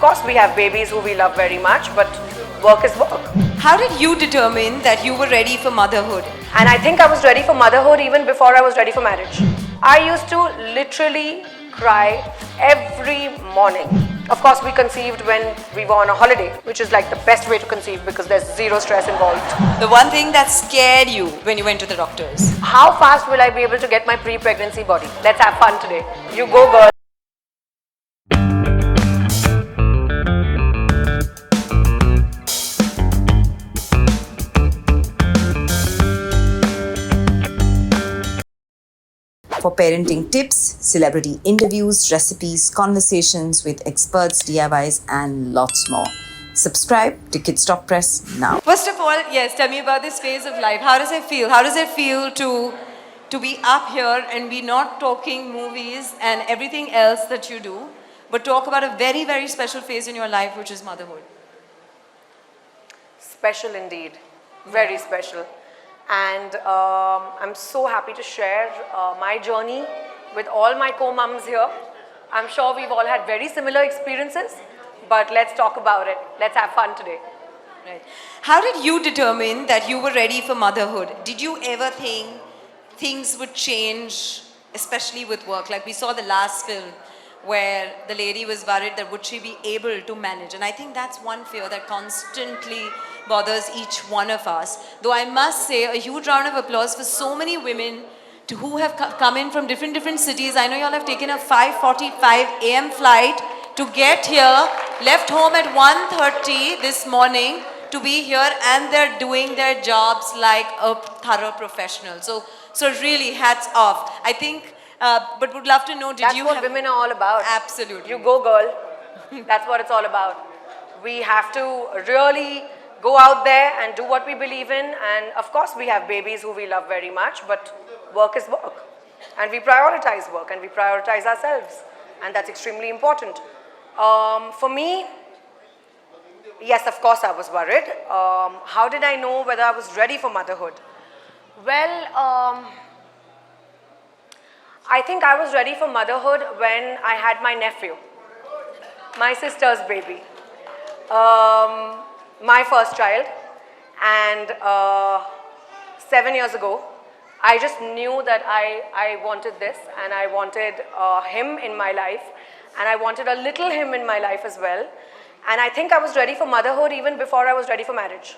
course, we have babies who we love very much, but work is work. How did you determine that you were ready for motherhood? And I think I was ready for motherhood even before I was ready for marriage. I used to literally cry every morning. Of course, we conceived when we were on a holiday, which is like the best way to conceive because there's zero stress involved. The one thing that scared you when you went to the doctors? How fast will I be able to get my pre-pregnancy body? Let's have fun today. You go, girl. For parenting tips, celebrity interviews, recipes, conversations with experts, DIYs, and lots more. Subscribe to Kids Talk Press now. First of all, yes, tell me about this phase of life. How does it feel? How does it feel to be up here and be not talking movies and everything else that you do, but talk about a very, very special phase in your life, which is motherhood? Special indeed. Very special. And I'm so happy to share my journey with all my co-mums here. I'm sure we've all had very similar experiences, but let's talk about it. Let's have fun today. Right. How did you determine that you were ready for motherhood? Did you ever think things would change, especially with work? Like we saw the last film where the lady was worried that would she be able to manage. And I think that's one fear that constantly bothers each one of us. Though I must say a huge round of applause for so many women who have come in from different cities. I know you all have taken a 5:45 a.m. flight to get here, left home at 1:30 this morning to be here, and they're doing their jobs like a thorough professional. So really hats off. I think, but would love to know, That's what women are all about. Absolutely. You go, girl. That's what it's all about. We have to really go out there and do what we believe in. And of course, we have babies who we love very much, but work is work. And we prioritize work and we prioritize ourselves. And that's extremely important. For me, yes, of course, I was worried. How did I know whether I was ready for motherhood? Well, I think I was ready for motherhood when I had my nephew, my sister's baby, my first child. And 7 years ago, I just knew that I wanted this, and I wanted him in my life, and I wanted a little him in my life as well. And I think I was ready for motherhood even before I was ready for marriage.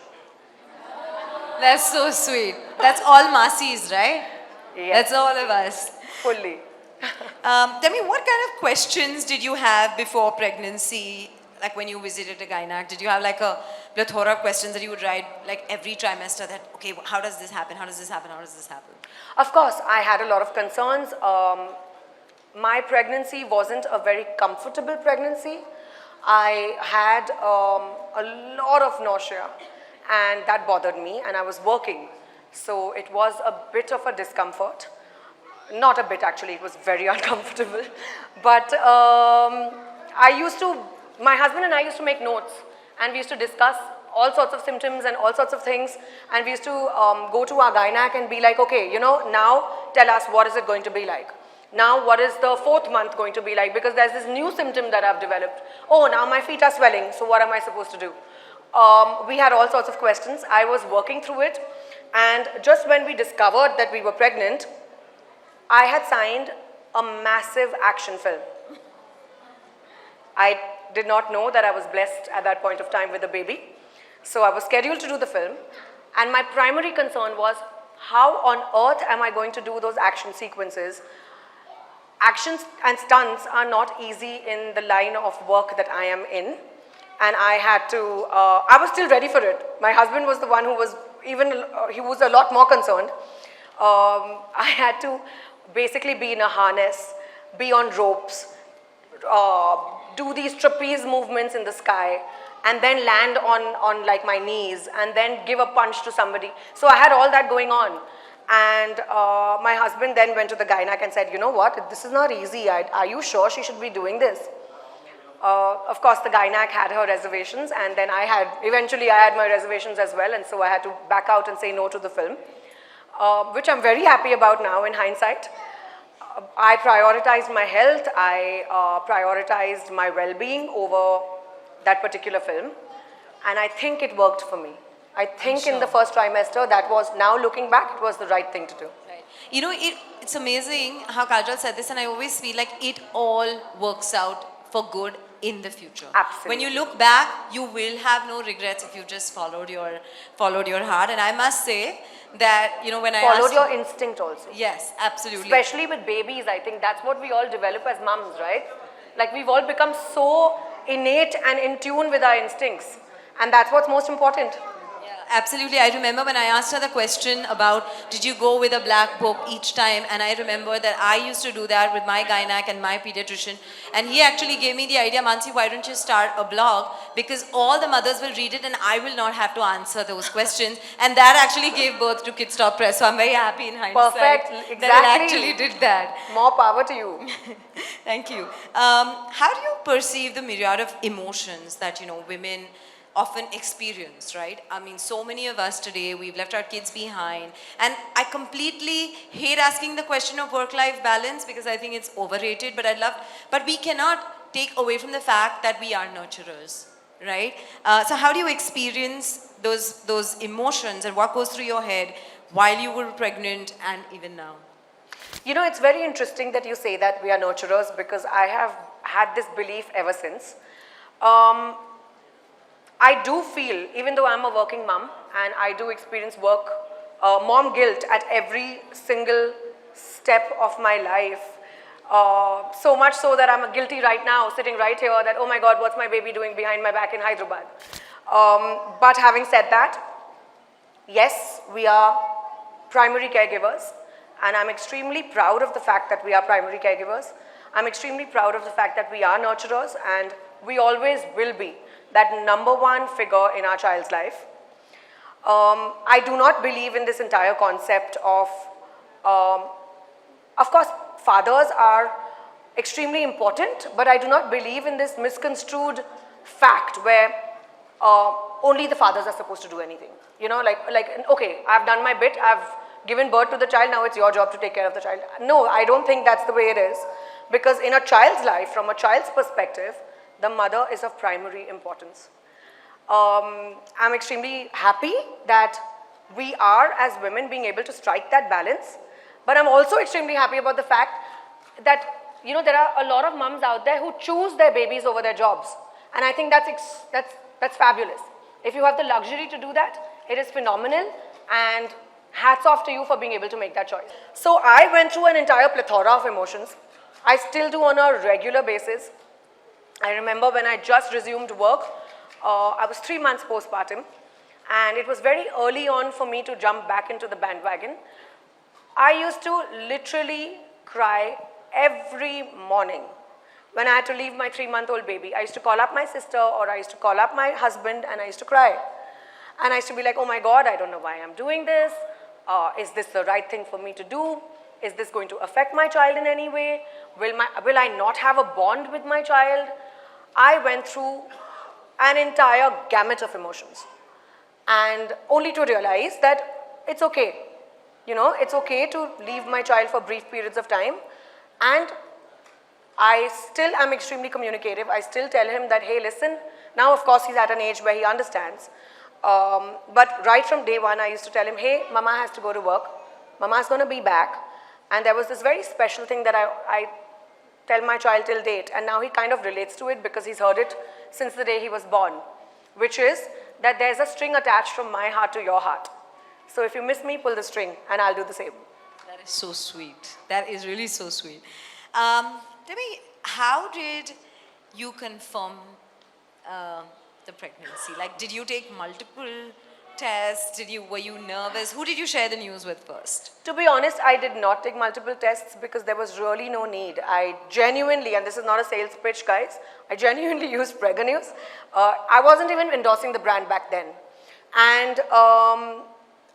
That's so sweet. That's all Masis, right? Yes. That's all of us. Fully. Tell me, what kind of questions did you have before pregnancy? Like when you visited a gynac, did you have like a plethora of questions that you would write like every trimester that, okay, how does this happen? How does this happen? How does this happen? Of course, I had a lot of concerns. My pregnancy wasn't a very comfortable pregnancy. I had a lot of nausea, and that bothered me, and I was working. So it was a bit of a discomfort. Not a bit, actually, it was very uncomfortable. But my husband and I used to make notes, and we used to discuss all sorts of symptoms and all sorts of things. And we used to go to our gynac and be like, okay, you know, now tell us what is it going to be like? Now what is the 4th month going to be like? Because there's this new symptom that I've developed. Oh, now my feet are swelling, so what am I supposed to do? We had all sorts of questions. I was working through it. And just when we discovered that we were pregnant, I had signed a massive action film. I did not know that I was blessed at that point of time with a baby. So I was scheduled to do the film. And my primary concern was, how on earth am I going to do those action sequences? Actions and stunts are not easy in the line of work that I am in. And I had to, I was still ready for it. My husband was the one who was he was a lot more concerned. I had to basically be in a harness, be on ropes, do these trapeze movements in the sky, and then land on like my knees, and then give a punch to somebody. So I had all that going on. And my husband then went to the gynac and said, you know what, this is not easy. Are you sure she should be doing this? Of course, the gynac had her reservations, and then eventually I had my reservations as well, and so I had to back out and say no to the film, which I'm very happy about now in hindsight. I prioritized my health, I prioritized my well-being over that particular film. And I think it worked for me. I think in the sure. first trimester, that was, now looking back, it was the right thing to do. Right. You know, it's amazing how Kajal said this, and I always feel like it all works out for good in the future. Absolutely. When you look back, you will have no regrets if you just followed your heart. And I must say that, you know, when I Followed asked your instinct also. yes, absolutely. Especially with babies, I think that's what we all develop as mums, right? Like we've all become so innate and in tune with our instincts. And that's what's most important. Absolutely. I remember when I asked her the question about did you go with a black book each time, and I remember that I used to do that with my gynac and my pediatrician, and he actually gave me the idea, Mansi, why don't you start a blog, because all the mothers will read it and I will not have to answer those questions, and that actually gave birth to Kids Talk Press. So I'm very happy in hindsight Perfect. Exactly. that it actually did that. More power to you. Thank you. How do you perceive the myriad of emotions that, you know, women often experience, right? I mean, so many of us today, we've left our kids behind. And I completely hate asking the question of work-life balance because I think it's overrated, but we cannot take away from the fact that we are nurturers, right? So how do you experience those emotions and what goes through your head while you were pregnant and even now? You know, it's very interesting that you say that we are nurturers, because I have had this belief ever since. I do feel, even though I'm a working mom and I do experience mom guilt at every single step of my life, so much so that I'm guilty right now, sitting right here, that, oh my God, what's my baby doing behind my back in Hyderabad? But having said that, yes, we are primary caregivers, and I'm extremely proud of the fact that we are primary caregivers. I'm extremely proud of the fact that we are nurturers, and we always will be that number one figure in our child's life. I do not believe in this entire concept of course, fathers are extremely important, but I do not believe in this misconstrued fact where only the fathers are supposed to do anything. You know, like, okay, I've done my bit, I've given birth to the child, now it's your job to take care of the child. No, I don't think that's the way it is. Because in a child's life, from a child's perspective, the mother is of primary importance. I'm extremely happy that we are, as women, being able to strike that balance. But I'm also extremely happy about the fact that, you know, there are a lot of mums out there who choose their babies over their jobs. And I think that's fabulous. If you have the luxury to do that, it is phenomenal, and hats off to you for being able to make that choice. So I went through an entire plethora of emotions. I still do on a regular basis. I remember when I just resumed work, I was 3 months postpartum, and it was very early on for me to jump back into the bandwagon. I used to literally cry every morning when I had to leave my 3-month-old baby. I used to call up my sister, or I used to call up my husband, and I used to cry. And I used to be like, oh my God, I don't know why I'm doing this. Is this the right thing for me to do? Is this going to affect my child in any way? Will I not have a bond with my child? I went through an entire gamut of emotions, and only to realize that it's okay. You know, it's okay to leave my child for brief periods of time, and I still am extremely communicative. I still tell him that, hey, listen, now of course he's at an age where he understands, but right from day one I used to tell him, hey, mama has to go to work, mama's going to be back. And there was this very special thing that I tell my child till date, and now he kind of relates to it because he's heard it since the day he was born, which is that there's a string attached from my heart to your heart. So if you miss me, pull the string and I'll do the same. That is so sweet. That is really so sweet. Tell me, how did you confirm the pregnancy? Like, did you take multiple tests? Were you nervous? Who did you share the news with first? To be honest, I did not take multiple tests because there was really no need. I genuinely, and this is not a sales pitch, guys, I genuinely used Prega News. I wasn't even endorsing the brand back then. And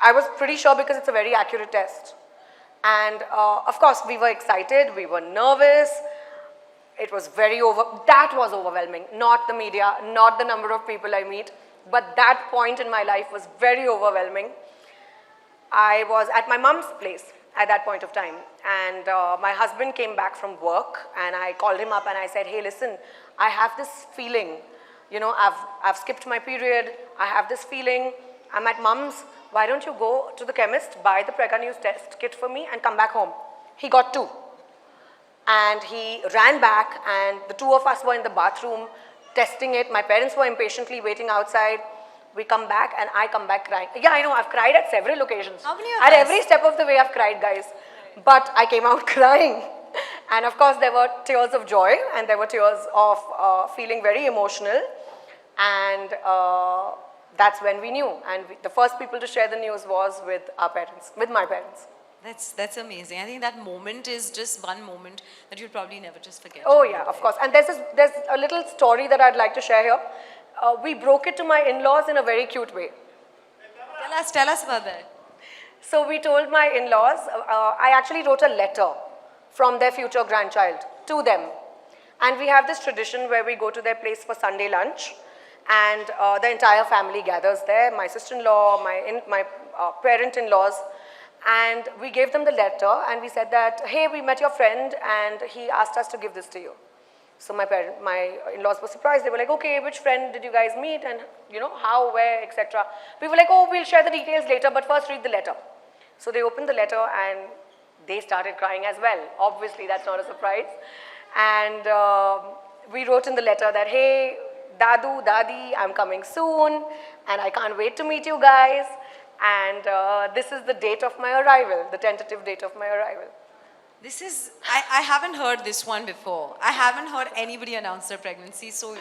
I was pretty sure because it's a very accurate test. And of course, we were excited, we were nervous. It was that was overwhelming. Not the media, not the number of people I meet, but that point in my life was very overwhelming. I was at my mom's place at that point of time, and my husband came back from work, and I called him up and I said, hey, listen, I have this feeling you know, I've skipped my period, I have this feeling, I'm at mum's, why don't you go to the chemist, buy the Prega News test kit for me and come back home. He got 2. And he ran back and the 2 of us were in the bathroom testing it. My parents were impatiently waiting outside. We come back and I come back crying. Yeah, I know, I've cried at several occasions. How many of At us? every step of the way I've cried, guys. But I came out crying. And of course there were tears of joy and there were tears of feeling very emotional. And that's when we knew. And the first people to share the news was with our parents, with my parents. That's amazing. I think that moment is just one moment that you'll probably never just forget. Oh yeah, of course. And there's a little story that I'd like to share here. We broke it to my in-laws in a very cute way. Tell us about that. So we told my in-laws, I actually wrote a letter from their future grandchild to them. And we have this tradition where we go to their place for Sunday lunch and the entire family gathers there, my sister-in-law, my parent-in-laws. And we gave them the letter and we said that, hey, we met your friend and he asked us to give this to you. So my in-laws were surprised. They were like, okay, which friend did you guys meet and, you know, how, where, etc. We were like, oh, we'll share the details later, but first read the letter. So they opened the letter and they started crying as well. Obviously, that's not a surprise. And we wrote in the letter that, hey, Dadu, Dadi, I'm coming soon and I can't wait to meet you guys. And this is the date of my arrival, the tentative date of my arrival. This is, I haven't heard this one before. I haven't heard anybody announce their pregnancy so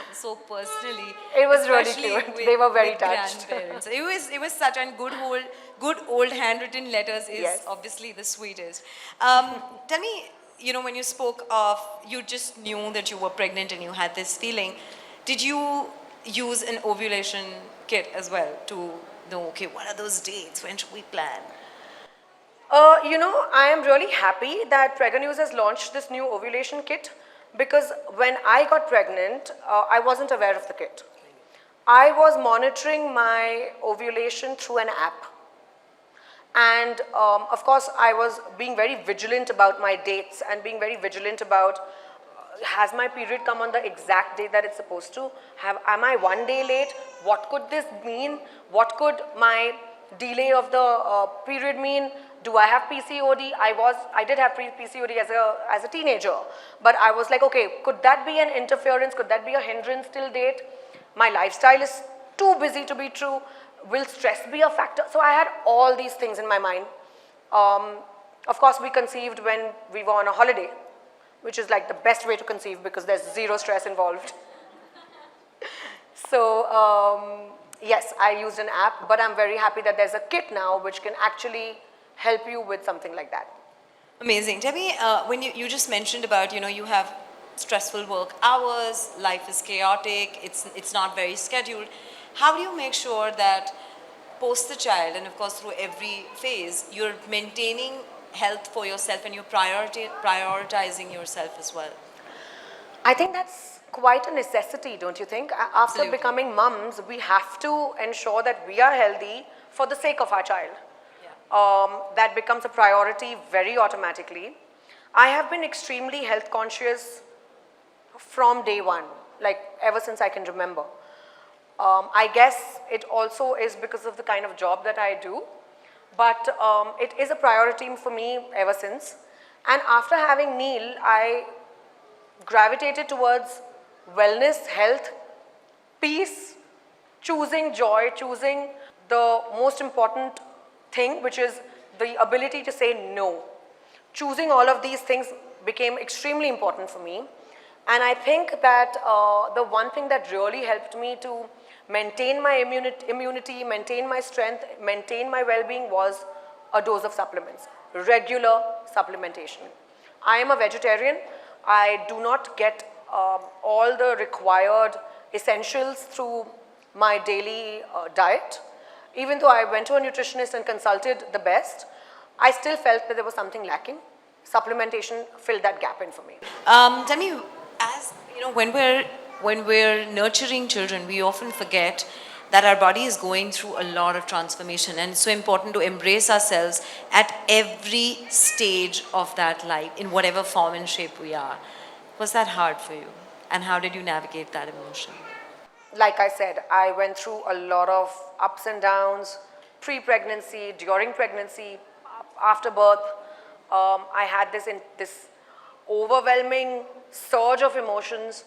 personally. It was really especially cute. with- They were very with touched. grandparents. It was such, and good old handwritten letters is Yes. obviously the sweetest. Tell me, you know, when you spoke of, you just knew that you were pregnant and you had this feeling. Did you use an ovulation kit as well to know, okay, what are those dates? When should we plan? You know, I am really happy that Prega News has launched this new ovulation kit because when I got pregnant, I wasn't aware of the kit. I was monitoring my ovulation through an app. And of course, I was being very vigilant about my dates and being very vigilant about has my period come on the exact day that it's supposed to? Am I 1 day late? What could this mean? What could my delay of the period mean? Do I have PCOD? I did have PCOD as a teenager, but I was like, okay, could that be an interference? Could that be a hindrance till date? My lifestyle is too busy to be true. Will stress be a factor? So I had all these things in my mind. Of course, we conceived when we were on a holiday, which is like the best way to conceive because there's zero stress involved. So yes, I used an app, but I'm very happy that there's a kit now which can actually help you with something like that. Amazing. Tell me, when you just mentioned about, you know, you have stressful work hours, life is chaotic, it's not very scheduled. How do you make sure that post the child and of course through every phase, you're maintaining health for yourself and you're prioritizing yourself as well? I think that's quite a necessity, don't you think? After Absolutely. becoming mums, we have to ensure that we are healthy for the sake of our child. That becomes a priority very automatically. I have been extremely health conscious from day one, like ever since I can remember. I guess it also is because of the kind of job that I do, but it is a priority for me ever since. And after having Neil, I gravitated towards wellness, health, peace, choosing joy, choosing the most important thing, which is the ability to say no. Choosing all of these things became extremely important for me. And I think that the one thing that really helped me to maintain my immunity, maintain my strength, maintain my well-being was a dose of supplements, regular supplementation. I am a vegetarian. I do not get all the required essentials through my daily diet. Even though I went to a nutritionist and consulted the best, I still felt that there was something lacking. Supplementation filled that gap in for me. Tell me, as you know, when we're nurturing children, we often forget that our body is going through a lot of transformation, and it's so important to embrace ourselves at every stage of that life, in whatever form and shape we are. Was that hard for you? And how did you navigate that emotion? like I said, I went through a lot of ups and downs, pre-pregnancy, during pregnancy, after birth. I had this overwhelming surge of emotions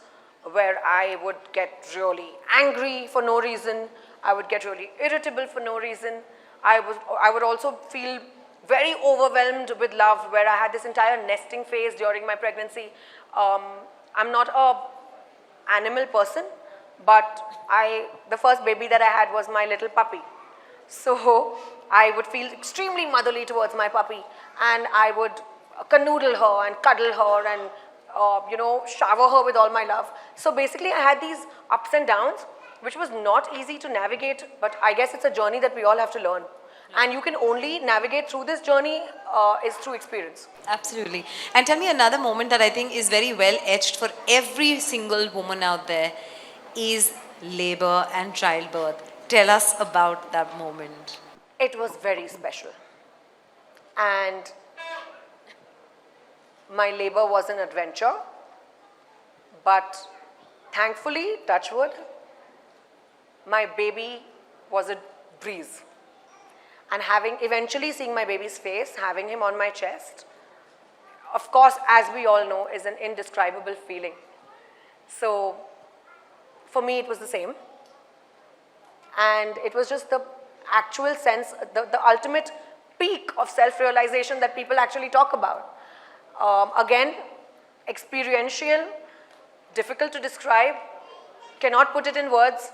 where I would get really angry for no reason. I would get really irritable for no reason. I would also feel very overwhelmed with love, where I had this entire nesting phase during my pregnancy. I'm not a animal person, but the first baby that I had was my little puppy. So I would feel extremely motherly towards my puppy, and I would canoodle her and cuddle her and shower her with all my love. So basically I had these ups and downs, which was not easy to navigate, but I guess it's a journey that we all have to learn. And you can only navigate through this journey is through experience. Absolutely. And tell me another moment that I think is very well etched for every single woman out there is labor and childbirth. Tell us about that moment. It was very special. And my labor was an adventure, but thankfully, touch wood, my baby was a breeze. And eventually seeing my baby's face, having him on my chest, of course, as we all know, is an indescribable feeling. So for me, it was the same. And it was just the actual sense, the ultimate peak of self-realization that people actually talk about. Again, experiential, difficult to describe, cannot put it in words,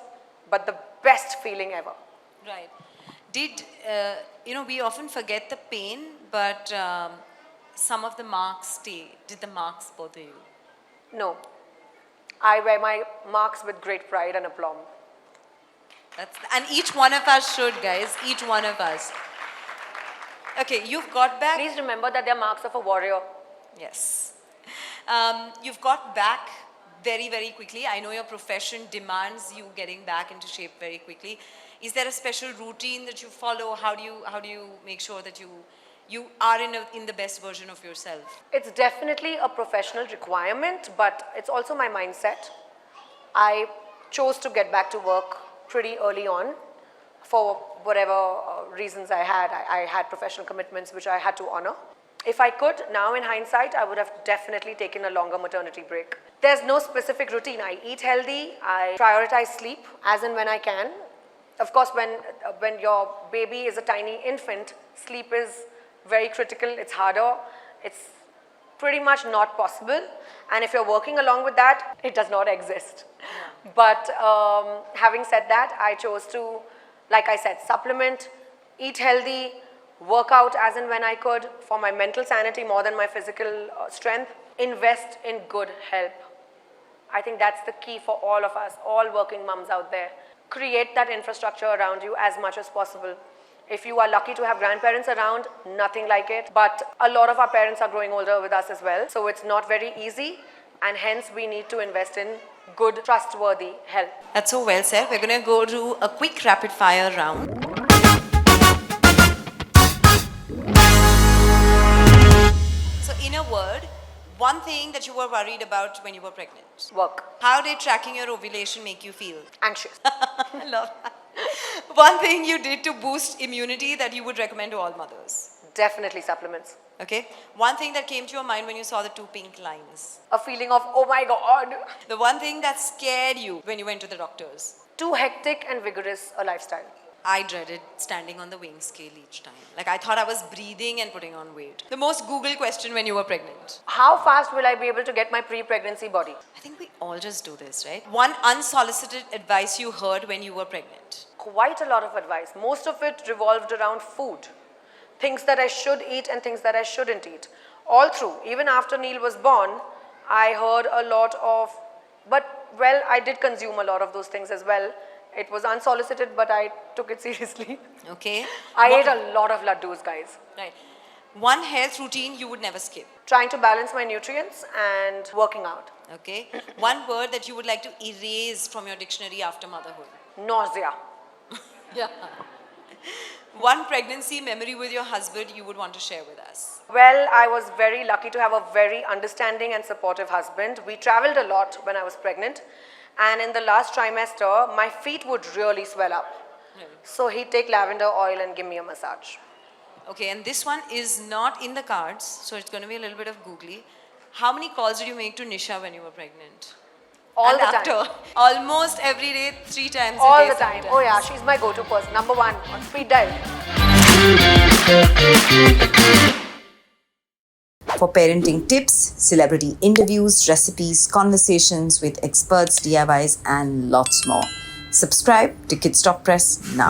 but the best feeling ever. Right. Did, we often forget the pain, but some of the marks stay. Did the marks bother you? No. I wear my marks with great pride and aplomb. And each one of us should, guys. Each one of us. Okay, you've got back. Please remember that they're marks of a warrior. Yes. You've got back very, very quickly. I know your profession demands you getting back into shape very quickly. Is there a special routine that you follow? How do you make sure that you are in the best version of yourself? It's definitely a professional requirement, but it's also my mindset. I chose to get back to work pretty early on for whatever reasons I had. I had professional commitments which I had to honor. If I could, now in hindsight, I would have definitely taken a longer maternity break. There's no specific routine. I eat healthy. I prioritize sleep as and when I can. Of course, when your baby is a tiny infant, sleep is very critical. It's harder. It's pretty much not possible. And if you're working along with that, it does not exist. Yeah. But having said that, I chose to, like I said, supplement, eat healthy, work out as and when I could for my mental sanity more than my physical strength, invest in good help. I think that's the key for all of us, all working mums out there. Create that infrastructure around you as much as possible. If you are lucky to have grandparents around, nothing like it. But a lot of our parents are growing older with us as well. So it's not very easy, and hence we need to invest in good, trustworthy help. That's so well said. We're going to go to a quick rapid fire round. So in a word, one thing that you were worried about when you were pregnant. Work. How did tracking your ovulation make you feel? Anxious. I love that. One thing you did to boost immunity that you would recommend to all mothers. Definitely supplements. Okay. One thing that came to your mind when you saw the 2 pink lines. A feeling of, oh my God. The one thing that scared you when you went to the doctors. Too hectic and vigorous a lifestyle. I dreaded standing on the weighing scale each time. Like I thought I was breathing and putting on weight. The most Googled question when you were pregnant. How fast will I be able to get my pre-pregnancy body? I think we all just do this, right? One unsolicited advice you heard when you were pregnant. Quite a lot of advice. Most of it revolved around food. Things that I should eat and things that I shouldn't eat. All through, even after Neil was born, I heard a lot of, well, I did consume a lot of those things as well. It was unsolicited, but I took it seriously. Okay. I ate a lot of laddus, guys. Right. One health routine you would never skip. Trying to balance my nutrients and working out. Okay. One word that you would like to erase from your dictionary after motherhood. Nausea. Yeah. One pregnancy memory with your husband you would want to share with us. Well, I was very lucky to have a very understanding and supportive husband. We traveled a lot when I was pregnant, And in the last trimester, my feet would really swell up. So he'd take lavender oil and give me a massage. Okay, and this one is not in the cards, so it's going to be a little bit of googly. How many calls did you make to Nisha when you were pregnant? All And the after? time. Almost every day, 3 times a All day the time. sometimes. Oh yeah, she's my go-to person. Number 1 on speed dial. For parenting tips, celebrity interviews, recipes, conversations with experts, DIYs, and lots more. Subscribe to Kids Talk Press now.